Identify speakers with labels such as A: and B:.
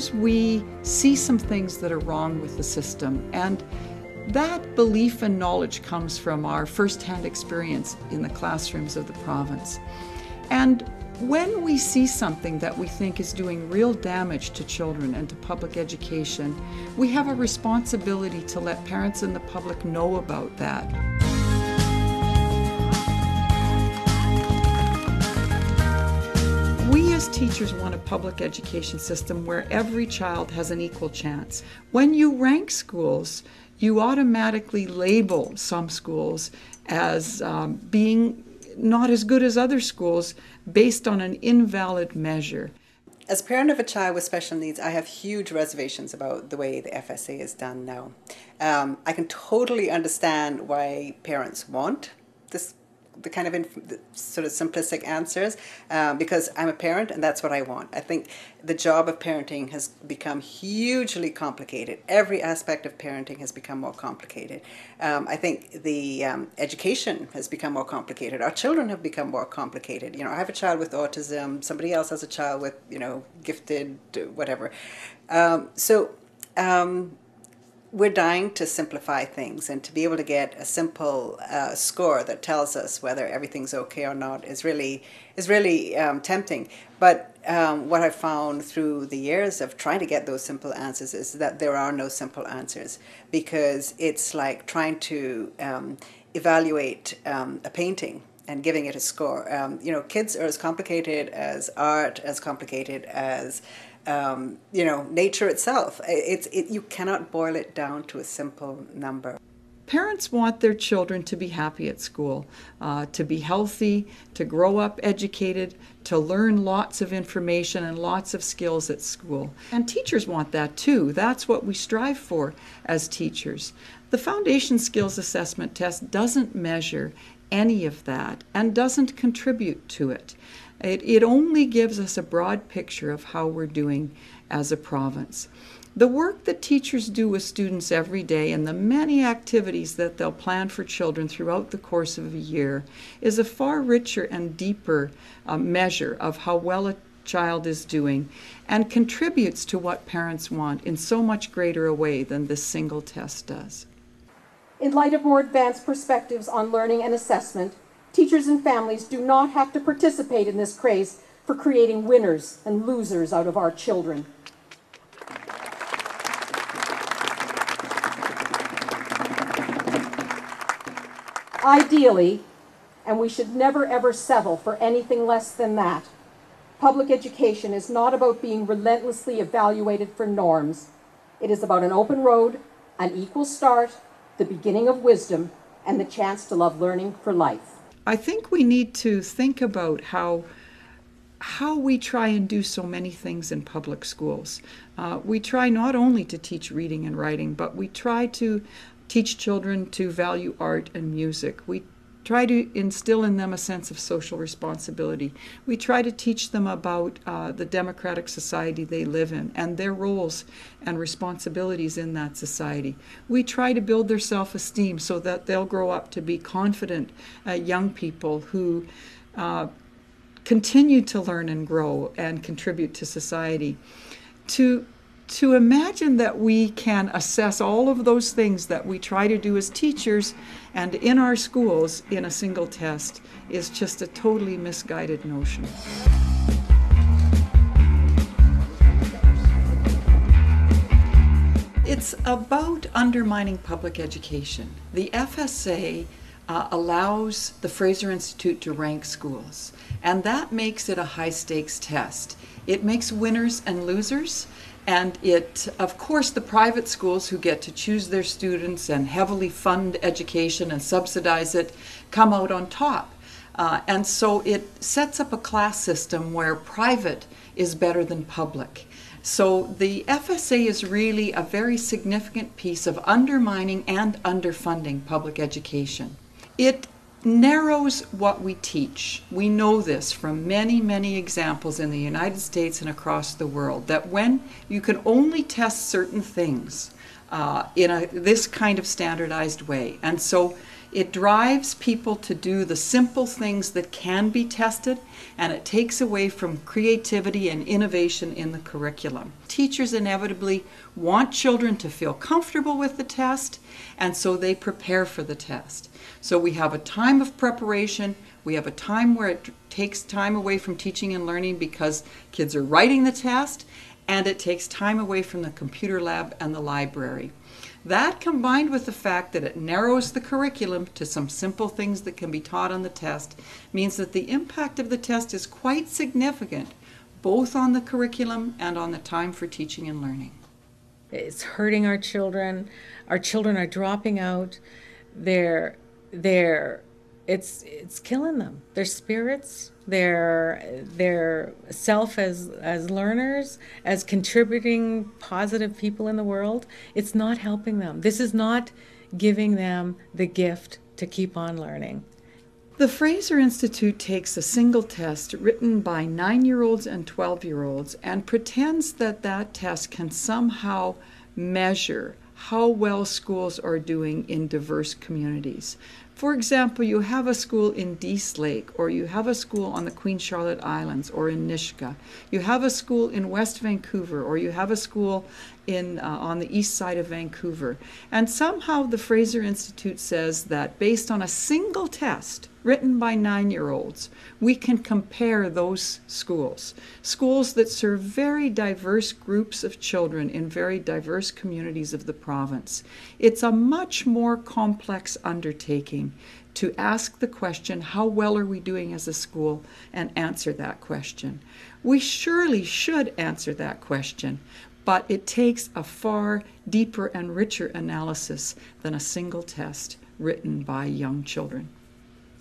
A: teachers, we see some things that are wrong with the system, and that belief and knowledge comes from our first-hand experience in the classrooms of the province. And when we see something that we think is doing real damage to children and to public education, we have a responsibility to let parents and the public know about that. We as teachers want a public education system where every child has an equal chance. When you rank schools, you automatically label some schools as being not as good as other schools based on an invalid measure.
B: As a parent of a child with special needs, I have huge reservations about the way the FSA is done now. I can totally understand why parents want the kind of sort of simplistic answers, because I'm a parent and that's what I want. I think the job of parenting has become hugely complicated. Every aspect of parenting has become more complicated. I think the education has become more complicated. Our children have become more complicated. You know, I have a child with autism, somebody else has a child with, you know, gifted, whatever. We're dying to simplify things, and to be able to get a simple score that tells us whether everything's okay or not is really tempting. But what I've found through the years of trying to get those simple answers is that there are no simple answers, because it's like trying to evaluate a painting and giving it a score. You know, kids are as complicated as art, as complicated as you know, nature itself. You cannot boil it down to a simple number.
A: Parents want their children to be happy at school, to be healthy, to grow up educated, to learn lots of information and lots of skills at school. And teachers want that too. That's what we strive for as teachers. The Foundation Skills Assessment Test doesn't measure any of that and doesn't contribute to it. It only gives us a broad picture of how we're doing as a province. The work that teachers do with students every day and the many activities that they'll plan for children throughout the course of a year is a far richer and deeper measure of how well a child is doing, and contributes to what parents want in so much greater a way than this single test does.
C: In light of more advanced perspectives on learning and assessment, teachers and families do not have to participate in this craze for creating winners and losers out of our children. Ideally, and we should never ever settle for anything less than that, public education is not about being relentlessly evaluated for norms. It is about an open road, an equal start, the beginning of wisdom, and the chance to love learning for life.
A: I think we need to think about how we try and do so many things in public schools. We try not only to teach reading and writing, but we try to teach children to value art and music. We try to instill in them a sense of social responsibility. We try to teach them about the democratic society they live in and their roles and responsibilities in that society. We try to build their self-esteem so that they'll grow up to be confident young people who continue to learn and grow and contribute to society. To imagine that we can assess all of those things that we try to do as teachers and in our schools in a single test is just a totally misguided notion. It's about undermining public education. The FSA allows the Fraser Institute to rank schools, and that makes it a high-stakes test. It makes winners and losers. And of course, the private schools who get to choose their students and heavily fund education and subsidize it come out on top. And so it sets up a class system where private is better than public. So the FSA is really a very significant piece of undermining and underfunding public education. It narrows what we teach. We know this from many, many examples in the United States and across the world, that when you can only test certain things in this kind of standardized way, and so It drives people to do the simple things that can be tested, and it takes away from creativity and innovation in the curriculum. Teachers inevitably want children to feel comfortable with the test, and so they prepare for the test. So we have a time of preparation, we have a time where it takes time away from teaching and learning because kids are writing the test, and it takes time away from the computer lab and the library. That, combined with the fact that it narrows the curriculum to some simple things that can be taught on the test, means that the impact of the test is quite significant, both on the curriculum and on the time for teaching and learning.
D: It's hurting our children. Our children are dropping out. It's killing them. Their spirits, their self as learners, as contributing positive people in the world. It's not helping them. This is not giving them the gift to keep on learning.
A: The Fraser Institute takes a single test written by 9-year-olds and 12-year-olds and pretends that that test can somehow measure how well schools are doing in diverse communities. For example, you have a school in Dease Lake, or you have a school on the Queen Charlotte Islands, or in Nisga'a. You have a school in West Vancouver, or you have a school on the east side of Vancouver. And somehow the Fraser Institute says that based on a single test written by 9-year-olds, we can compare those schools that serve very diverse groups of children in very diverse communities of the province. It's a much more complex undertaking to ask the question, how well are we doing as a school, and answer that question. We surely should answer that question, but it takes a far deeper and richer analysis than a single test written by young children.